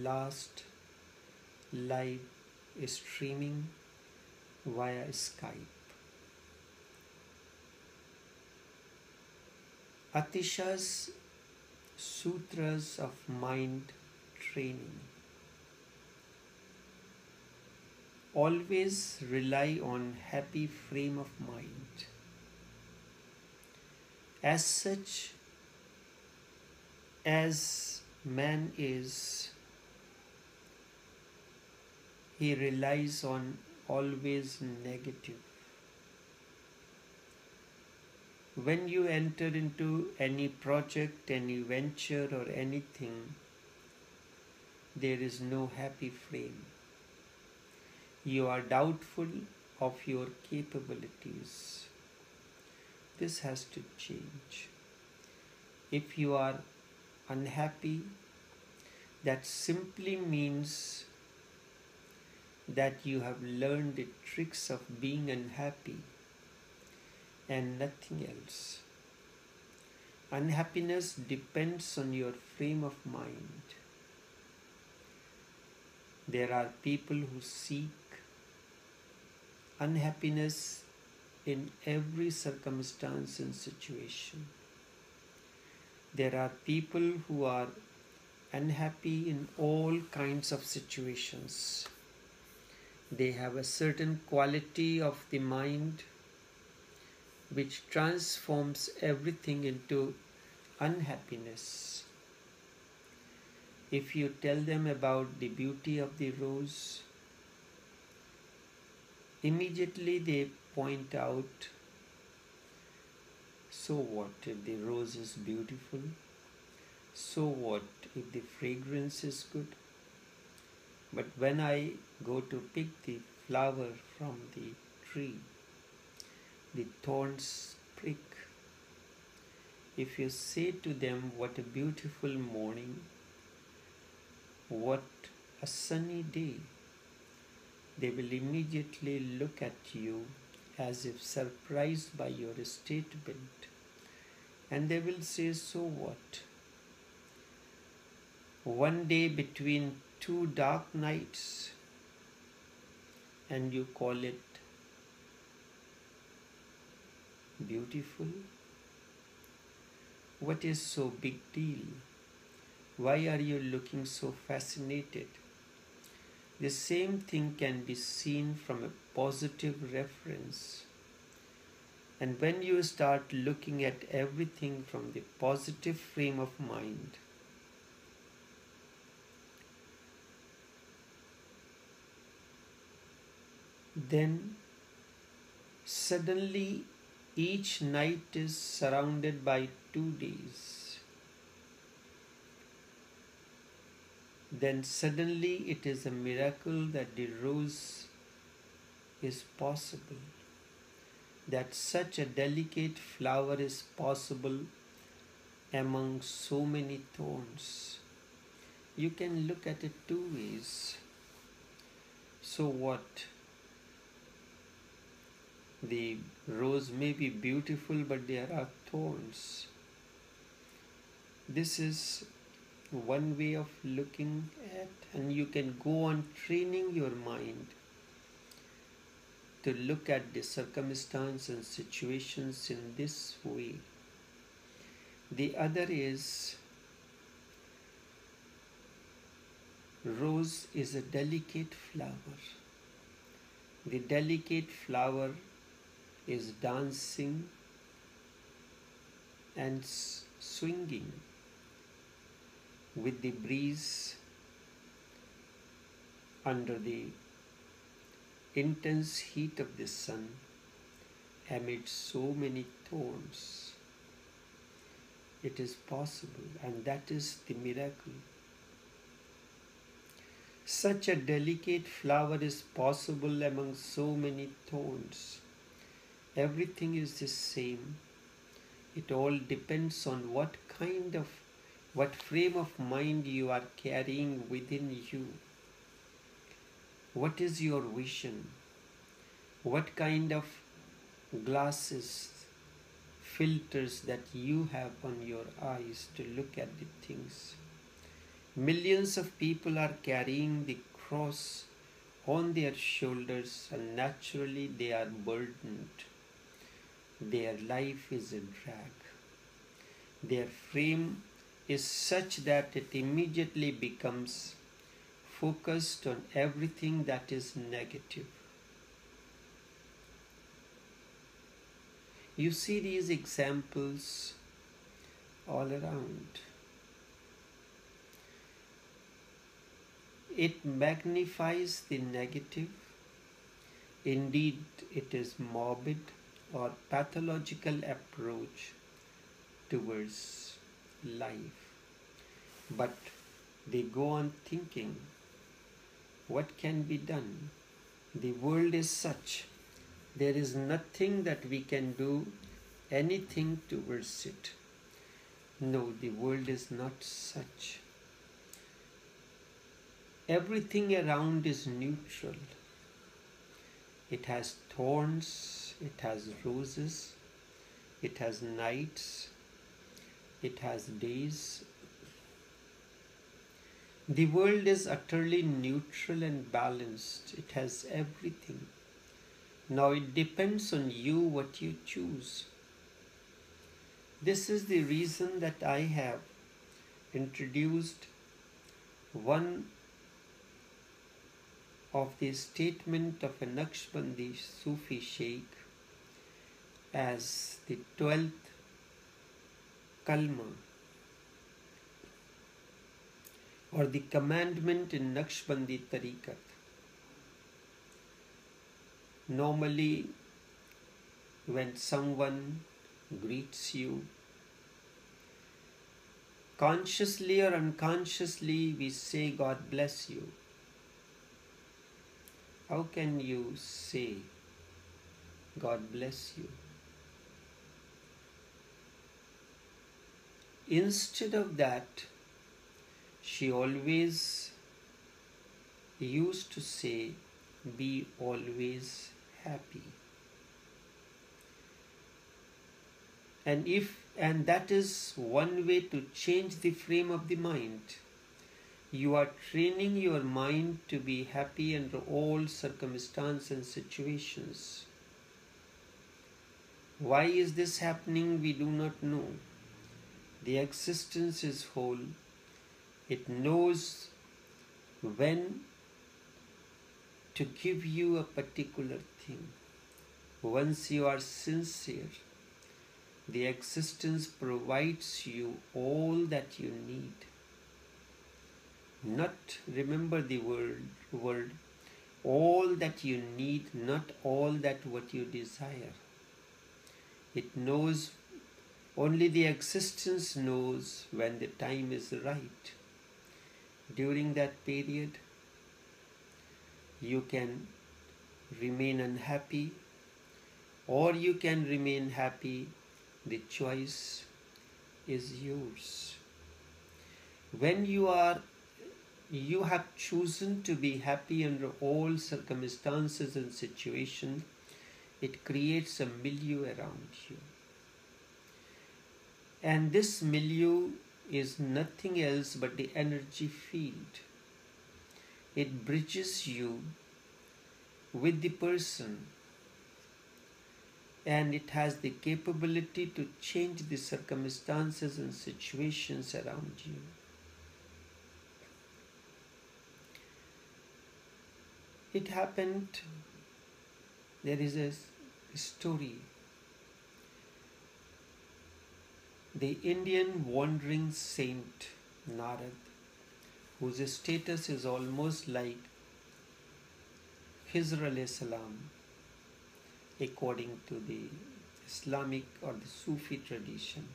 last live streaming via Skype. Atisha's Sutras of Mind Training. Always rely on happy frame of mind. As such as man is, he relies on always negative. When you enter into any project, any venture or anything, there is no happy frame. You are doubtful of your capabilities. This has to change. If you are unhappy, that simply means that you have learned the tricks of being unhappy and nothing else. Unhappiness depends on your frame of mind. There are people who seek unhappiness in every circumstance and situation. There are people who are unhappy in all kinds of situations. They have a certain quality of the mind which transforms everything into unhappiness. If you tell them about the beauty of the rose, immediately they point out, so what if the rose is beautiful? So what if the fragrance is good? But when I go to pick the flower from the tree, the thorns prick. If you say to them, what a beautiful morning, what a sunny day, they will immediately look at you as if surprised by your statement, and they will say, so what? One day between two dark nights, and you call it beautiful? What is so big deal? Why are you looking so fascinated? The same thing can be seen from a positive reference. And when you start looking at everything from the positive frame of mind, then suddenly each night is surrounded by 2 days. Then suddenly it is a miracle that the rose is possible, that such a delicate flower is possible among so many thorns. You can look at it 2 ways. So what? The rose may be beautiful, but there are thorns. This is one way of looking at, and you can go on training your mind to look at the circumstance and situations in this way. The other is, rose is a delicate flower. The delicate flower is dancing and swinging with the breeze under the intense heat of the sun amid so many thorns. It is possible, and that is the miracle. Such a delicate flower is possible among so many thorns. Everything is the same. It all depends on what frame of mind you are carrying within you. What is your vision? What kind of glasses, filters that you have on your eyes to look at the things? Millions of people are carrying the cross on their shoulders, and naturally they are burdened. Their life is a drag. Their frame is such that it immediately becomes focused on everything that is negative. You see these examples all around. It magnifies the negative. Indeed, it is morbid or pathological approach towards life. But they go on thinking, what can be done? The world is such. There is nothing that we can do anything towards it. No, the world is not such. Everything around is neutral. It has thorns, it has roses, it has nights, it has days. The world is utterly neutral and balanced. It has everything. Now it depends on you what you choose. This is the reason that I have introduced one of the statement of a Naqshbandi Sufi Sheikh as the 12th kalma or the commandment in Naqshbandi Tariqat. Normally, when someone greets you, consciously or unconsciously we say, God bless you. How can you say, God bless you? Instead of that, she always used to say, be always happy. And that is one way to change the frame of the mind. You are training your mind to be happy under all circumstances and situations. Why is this happening? We do not know. The existence is whole. It knows when to give you a particular thing. Once you are sincere, the existence provides you all that you need. Not, remember the word, all that you need, not all that what you desire. It knows, only the existence knows when the time is right. During that period, you can remain unhappy or you can remain happy. The choice is yours. When you have chosen to be happy under all circumstances and situations, it creates a milieu around you. And this milieu is nothing else but the energy field. It bridges you with the person, and it has the capability to change the circumstances and situations around you. It happened, there is a story. The Indian wandering saint Narad, whose status is almost like Khizr alayhi salam, according to the Islamic or the Sufi tradition.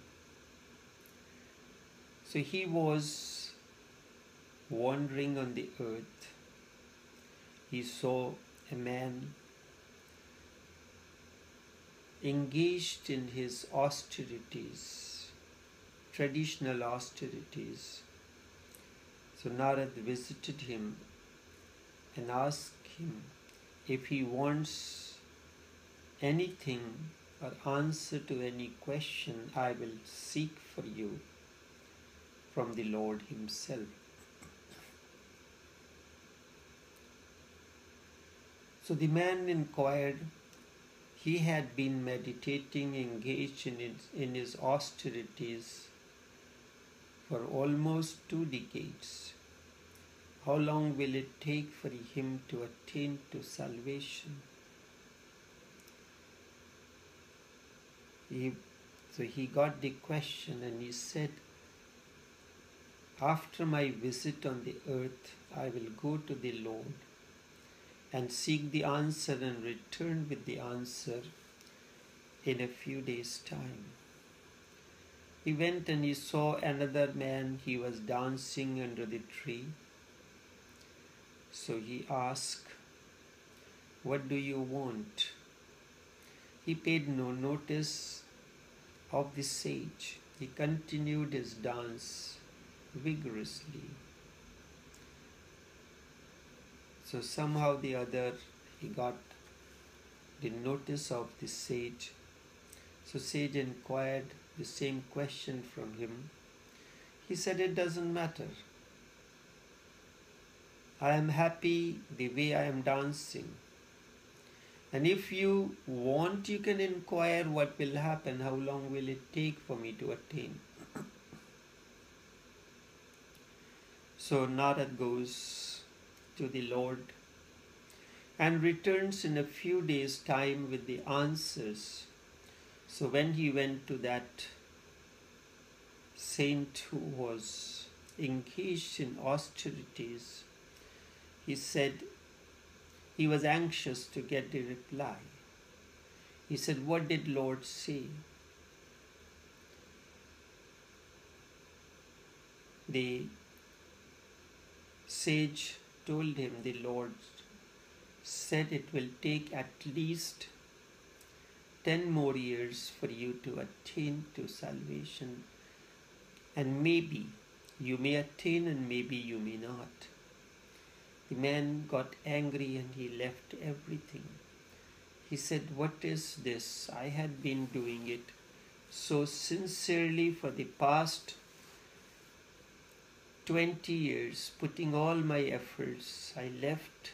So he was wandering on the earth. He saw a man engaged in his austerities, traditional austerities. So Narad visited him and asked him if he wants anything or answer to any question, I will seek for you from the Lord himself. So the man inquired. He had been meditating, engaged in his austerities for almost 2 decades. How long will it take for him to attain to salvation? So he got the question and he said, after my visit on the earth, I will go to the Lord and seek the answer and return with the answer in a few days' time. He went and he saw another man. He was dancing under the tree. So he asked, "What do you want?" He paid no notice of the sage. He continued his dance vigorously. So somehow the other, he got the notice of the sage. So sage inquired the same question from him. He said, "It doesn't matter. I am happy the way I am dancing. And if you want, you can inquire what will happen, how long will it take for me to attain." So Narad goes to the Lord and returns in a few days' time with the answers. So when he went to that saint who was engaged in austerities, he said he was anxious to get the reply. He said, "What did Lord say?" The sage told him the Lord said it will take at least 10 more years for you to attain to salvation, and maybe you may attain and maybe you may not. The man got angry and he left everything. He said, "What is this? I had been doing it so sincerely for the past 20 years, putting all my efforts. I left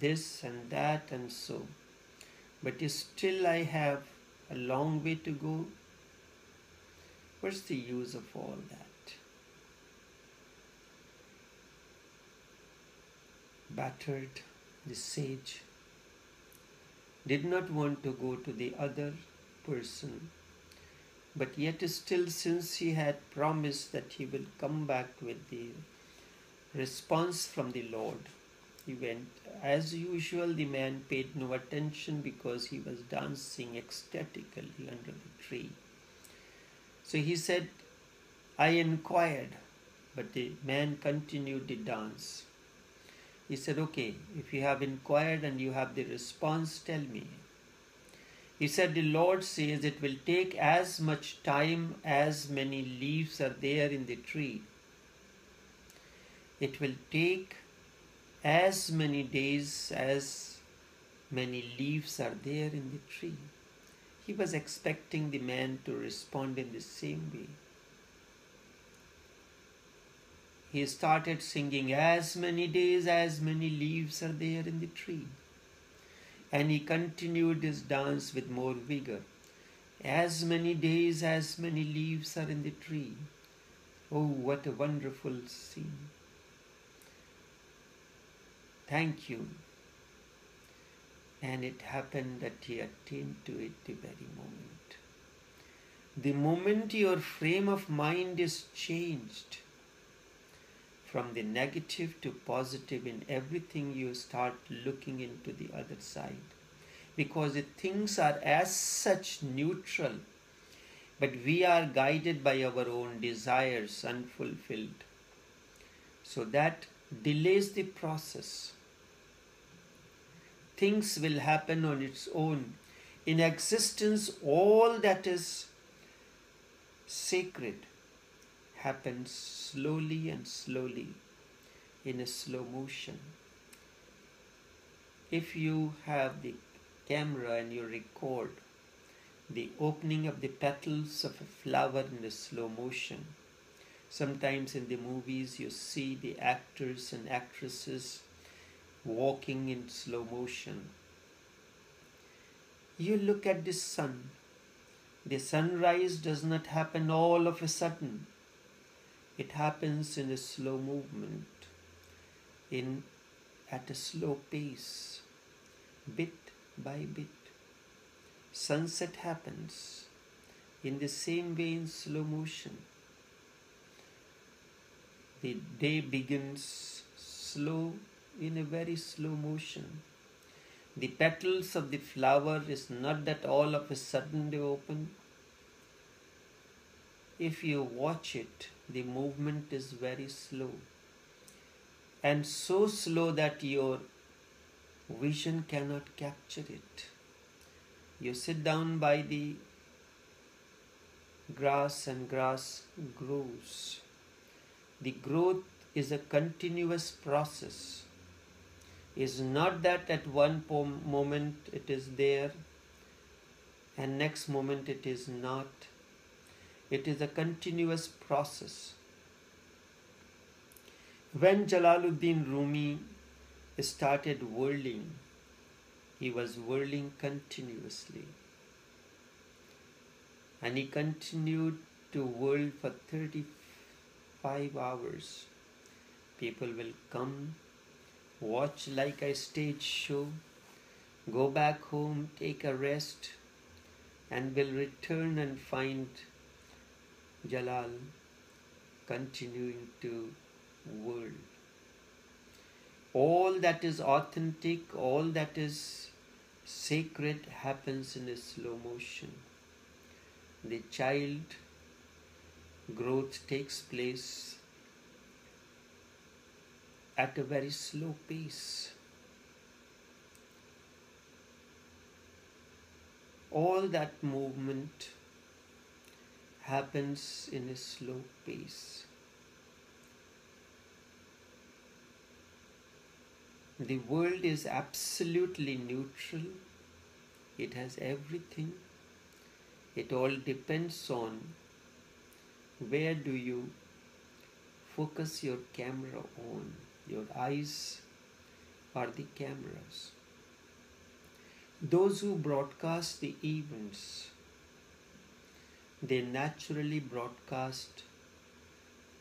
this and that and so. But still I have a long way to go. What's the use of all that?" Battered, the sage did not want to go to the other person, but yet still, since he had promised that he will come back with the response from the Lord, he went. As usual, the man paid no attention because he was dancing ecstatically under the tree. So he said, "I inquired," but the man continued the dance. He said, "Okay, if you have inquired and you have the response, tell me." He said, "The Lord says it will take as much time as many leaves are there in the tree. It will take as many days as many leaves are there in the tree." He was expecting the man to respond in the same way. He started singing, "As many days, as many leaves are there in the tree." And he continued his dance with more vigor. "As many days, as many leaves are in the tree." Oh, what a wonderful scene. Thank you. And it happened that he attained to it the very moment. The moment your frame of mind is changed from the negative to positive in everything, you start looking into the other side. Because the things are as such neutral, but we are guided by our own desires unfulfilled. So that delays the process. Things will happen on its own. In existence, all that is sacred happens slowly and slowly in a slow motion. If you have the camera and you record the opening of the petals of a flower in a slow motion, sometimes in the movies you see the actors and actresses walking in slow motion. You look at the sun. The sunrise does not happen all of a sudden. It happens in a slow movement, in at a slow pace, bit by bit. Sunset happens in the same way in slow motion. The day begins slow in a very slow motion. The petals of the flower is not that all of a sudden they open. If you watch it, the movement is very slow, and so slow that your vision cannot capture it. You sit down by the grass and grass grows. The growth is a continuous process. It's not that at one moment it is there and next moment it is not. It is a continuous process. When Jalaluddin Rumi started whirling, he was whirling continuously. And he continued to whirl for 35 hours. People will come, watch like a stage show, go back home, take a rest, and will return and find Jalal continuing to whirl. All that is authentic, all that is sacred happens in a slow motion. The child growth takes place at a very slow pace. All that movement happens in a slow pace. The world is absolutely neutral. It has everything. It all depends on where do you focus your camera on. Your eyes are the cameras. Those who broadcast the events, they naturally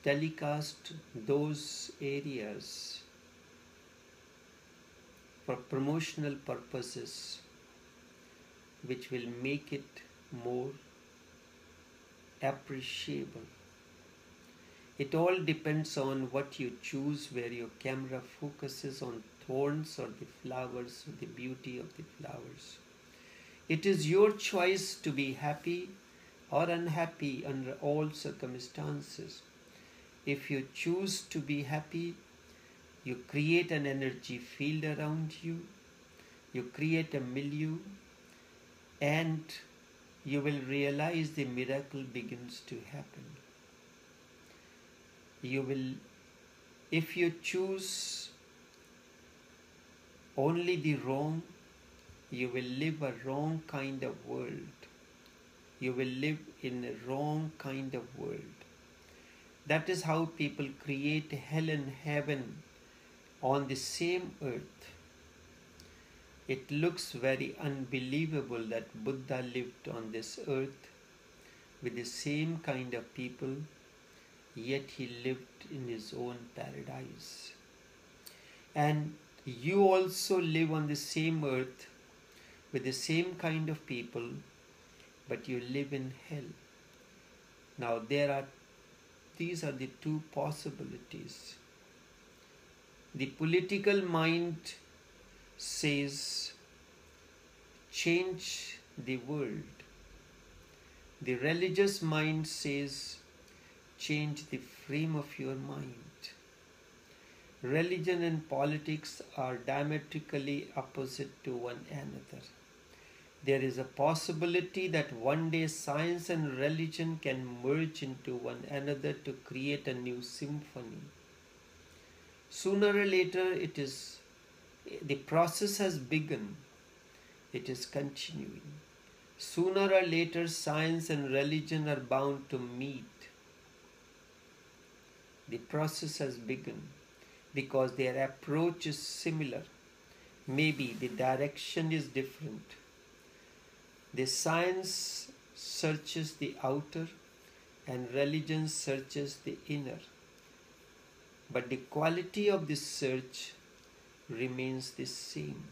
telecast those areas for promotional purposes, which will make it more appreciable. It all depends on what you choose, where your camera focuses on thorns or the flowers, or the beauty of the flowers. It is your choice to be happy or unhappy under all circumstances. If you choose to be happy, you create an energy field around you, you create a milieu, and you will realize the miracle begins to happen. You will, if you choose only the wrong, you will live a wrong kind of world. You will live in a wrong kind of world. That is how people create hell and heaven on the same earth. It looks very unbelievable that Buddha lived on this earth with the same kind of people, yet he lived in his own paradise. And you also live on the same earth with the same kind of people, but you live in hell. Now these are the two possibilities. The political mind says, change the world. The religious mind says, change the frame of your mind. Religion and politics are diametrically opposite to one another. There is a possibility that one day science and religion can merge into one another to create a new symphony. Sooner or later, the process has begun. It is continuing. Sooner or later, science and religion are bound to meet. The process has begun because their approach is similar. Maybe the direction is different. The science searches the outer and religion searches the inner. But the quality of the search remains the same.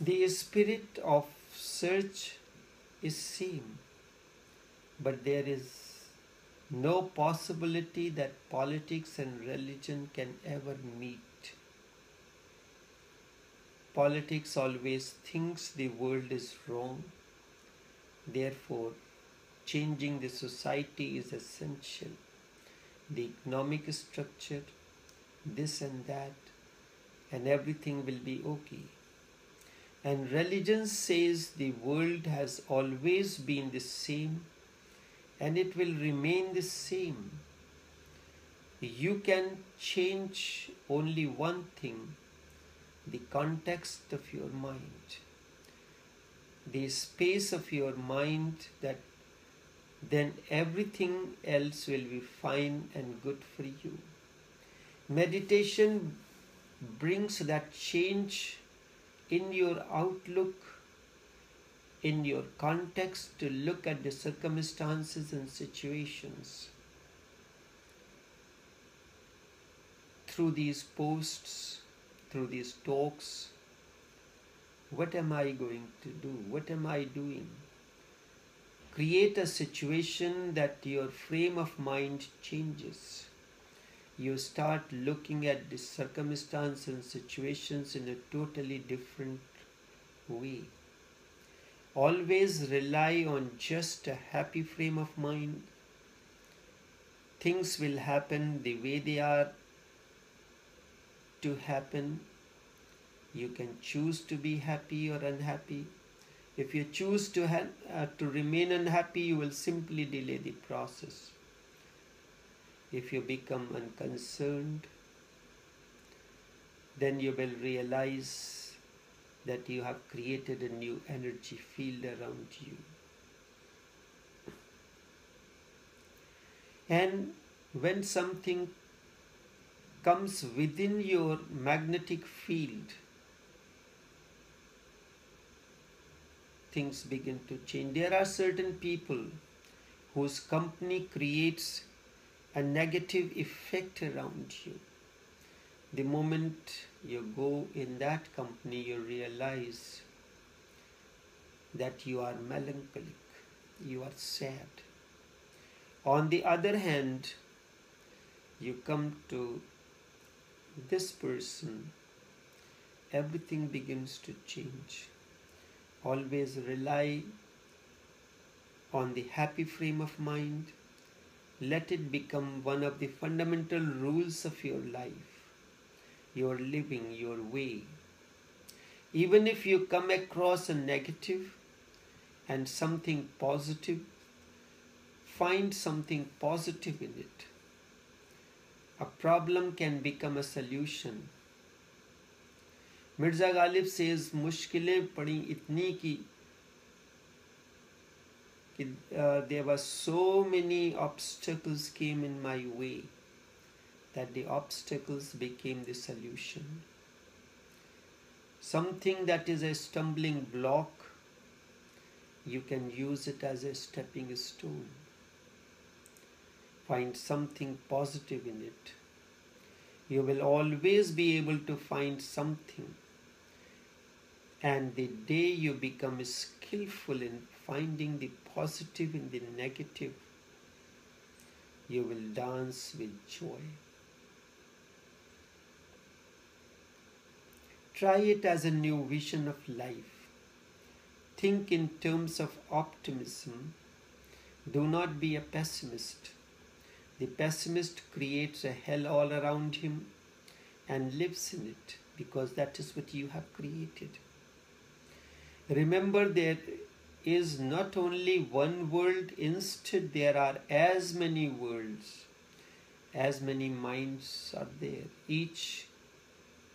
The spirit of search is same, but there is no possibility that politics and religion can ever meet. Politics always thinks the world is wrong, therefore changing the society is essential. The economic structure, this and that, and everything will be okay. And religion says the world has always been the same and it will remain the same. You can change only one thing, the context of your mind, the space of your mind, that then everything else will be fine and good for you. Meditation brings that change in your outlook, in your context, to look at the circumstances and situations. Through these posts, through these talks, what am I going to do? What am I doing? Create a situation that your frame of mind changes. You start looking at the circumstances and situations in a totally different way. Always rely on just a happy frame of mind. Things will happen the way they are to happen. You can choose to be happy or unhappy. If you choose to remain unhappy, you will simply delay the process. If you become unconcerned, then you will realize that you have created a new energy field around you. And when something comes within your magnetic field, things begin to change. There are certain people whose company creates a negative effect around you. The moment you go in that company, you realize that you are melancholic, you are sad. On the other hand, you come to this person, everything begins to change. Always rely on the happy frame of mind. Let it become one of the fundamental rules of your life, your living, your way. Even if you come across a negative and something positive, find something positive in it. A problem can become a solution. Mirza Ghalib says, मुश्किलें पड़ी इतनी कि there were so many obstacles came in my way that the obstacles became the solution. Something that is a stumbling block, you can use it as a stepping stone. Find something positive in it. You will always be able to find something. And the day you become skillful in finding the positive in the negative, you will dance with joy. Try it as a new vision of life. Think in terms of optimism. Do not be a pessimist. The pessimist creates a hell all around him and lives in it, because that is what you have created. Remember, there is not only one world, instead there are as many worlds, as many minds are there. Each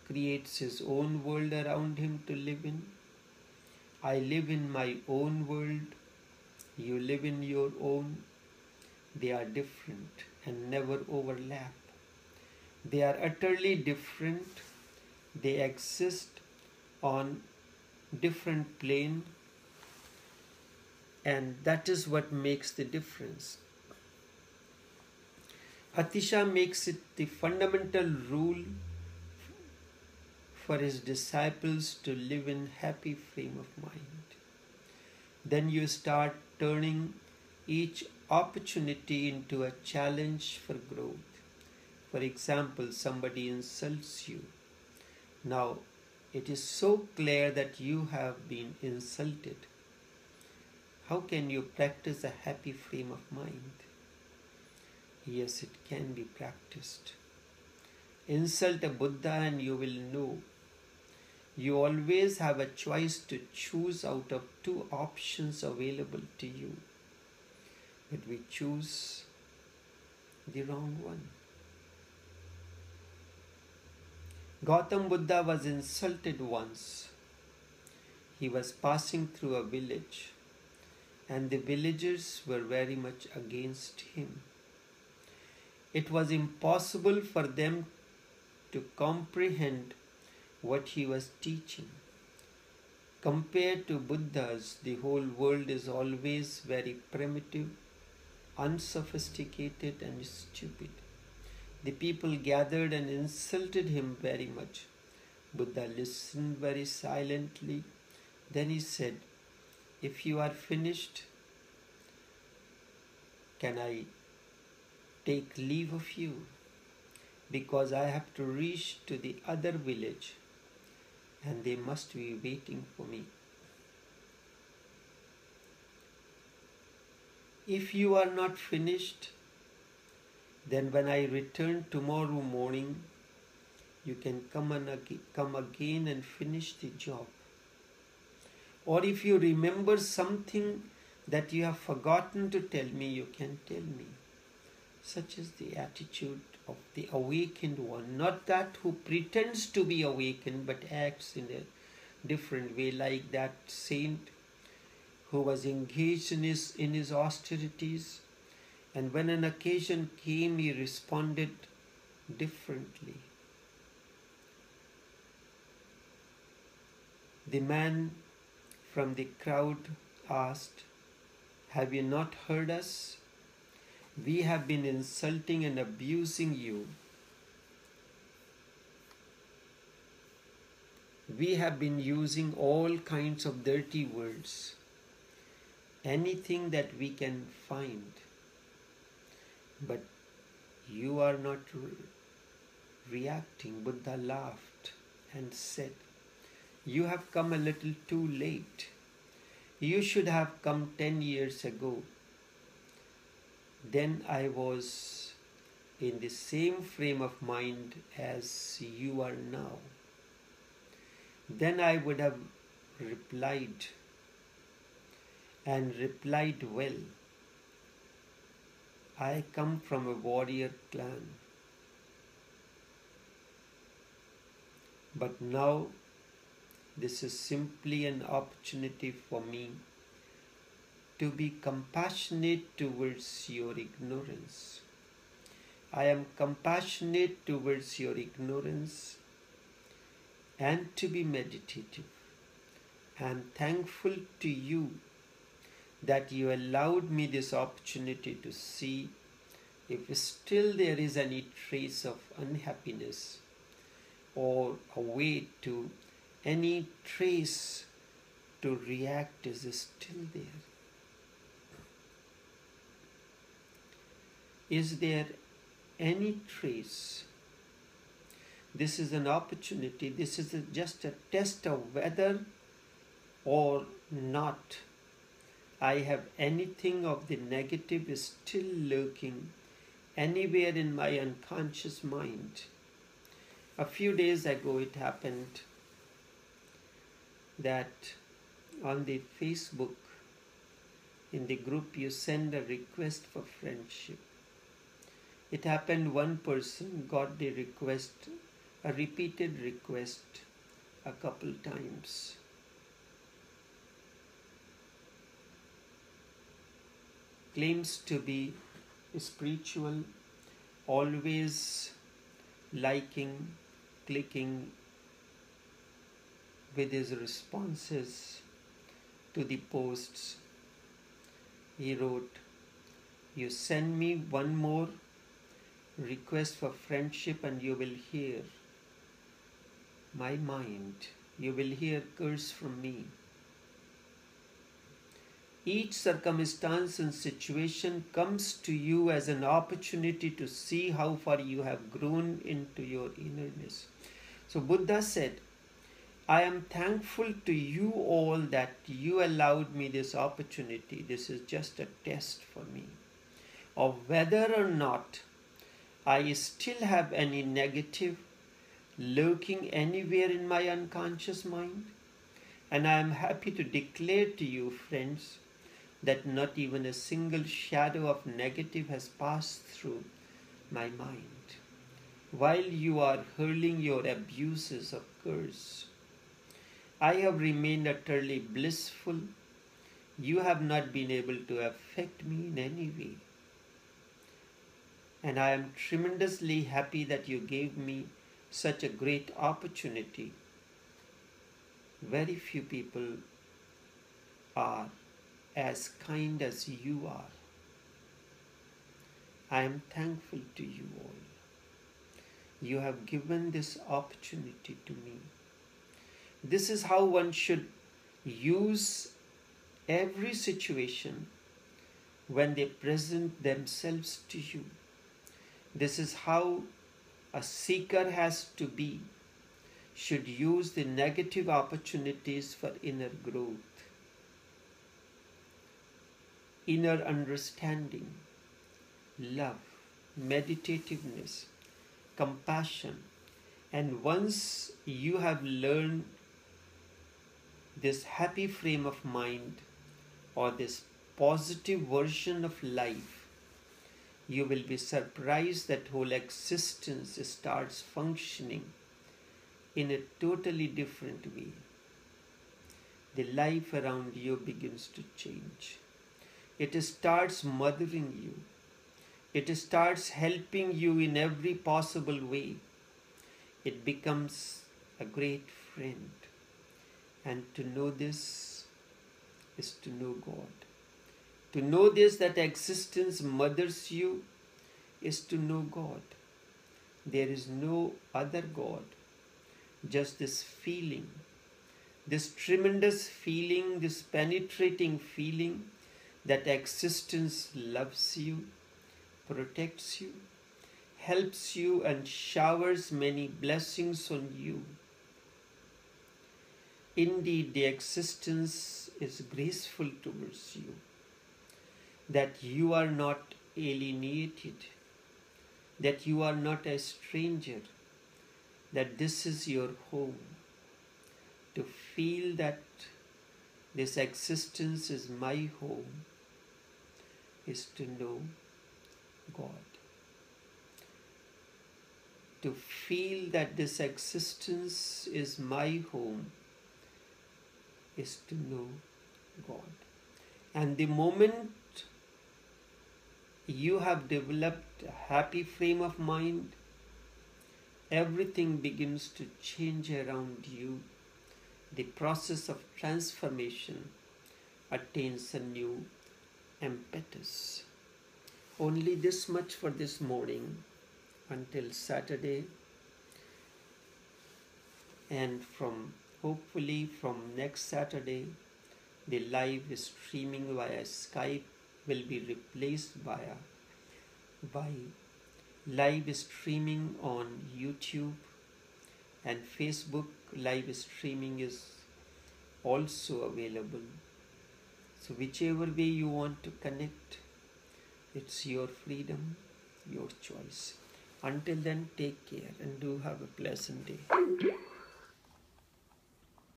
creates his own world around him to live in. I live in my own world, you live in your own. They are different and never overlap. They are utterly different. They exist on different plane, and that is what makes the difference. Atisha makes it the fundamental rule for his disciples to live in happy frame of mind. Then you start turning each opportunity into a challenge for growth. For example, somebody insults you. Now, it is so clear that you have been insulted. How can you practice a happy frame of mind? Yes, it can be practiced. Insult a Buddha and you will know. You always have a choice to choose out of two options available to you. But we choose the wrong one. Gautam Buddha was insulted once. He was passing through a village, and the villagers were very much against him. It was impossible for them to comprehend what he was teaching. Compared to Buddhas, the whole world is always very primitive, unsophisticated and stupid. The people gathered and insulted him very much. Buddha listened very silently. Then he said, "If you are finished, can I take leave of you? Because I have to reach to the other village and they must be waiting for me. If you are not finished, then when I return tomorrow morning, you can come again and finish the job. Or if you remember something that you have forgotten to tell me, you can tell me." Such is the attitude of the awakened one, not that who pretends to be awakened but acts in a different way, like that saint who was engaged in his austerities, and when an occasion came, he responded differently. The man from the crowd asked, "Have you not heard us? We have been insulting and abusing you. We have been using all kinds of dirty words, anything that we can find. But you are not reacting." Buddha laughed and said, "You have come a little too late. You should have come 10 years ago. Then I was in the same frame of mind as you are now. Then I would have replied, and replied well. I come from a warrior clan. But now this is simply an opportunity for me to be compassionate towards your ignorance. I am compassionate towards your ignorance and to be meditative. I am thankful to you that you allowed me this opportunity to see if still there is any trace of unhappiness or a way to any trace to react is still there. Is there any trace? This is an opportunity. This is just a test of whether or not I have anything of the negative is still lurking anywhere in my unconscious mind. A few days ago it happened that on the Facebook, in the group, you send a request for friendship. It happened one person got the request, a repeated request, a couple times. Claims to be spiritual, always liking, clicking with his responses to the posts. He wrote, "You send me one more request for friendship and you will hear my mind. You will hear curse from me. Each circumstance and situation comes to you as an opportunity to see how far you have grown into your innerness." So Buddha said, "I am thankful to you all that you allowed me this opportunity. This is just a test for me of whether or not I still have any negative lurking anywhere in my unconscious mind. And I am happy to declare to you, friends, that not even a single shadow of negative has passed through my mind while you are hurling your abuses of curse. I have remained utterly blissful. You have not been able to affect me in any way. And I am tremendously happy that you gave me such a great opportunity. Very few people are as kind as you are. I am thankful to you all. You have given this opportunity to me. This is how one should use every situation when they present themselves to you. This is how a seeker has to be, should use the negative opportunities for inner growth, inner understanding, love, meditativeness, compassion. And once you have learned this happy frame of mind or this positive version of life, you will be surprised that whole existence starts functioning in a totally different way. The life around you begins to change. It starts mothering you. It starts helping you in every possible way. It becomes a great friend. And to know this is to know God. To know this, that existence mothers you, is to know God. There is no other God. Just this feeling, this tremendous feeling, this penetrating feeling that existence loves you, protects you, helps you, and showers many blessings on you. Indeed, the existence is graceful towards you, that you are not alienated, that you are not a stranger, that this is your home. To feel that this existence is my home is to know God. To feel that this existence is my home is to know God. And the moment you have developed a happy frame of mind, everything begins to change around you. The process of transformation attains a new impetus. Only this much for this morning. Until Saturday, and hopefully from next Saturday, the live streaming via Skype will be replaced by live streaming on YouTube, and Facebook live streaming is also available. So whichever way you want to connect, it's your freedom, your choice. Until then, take care and do have a pleasant day.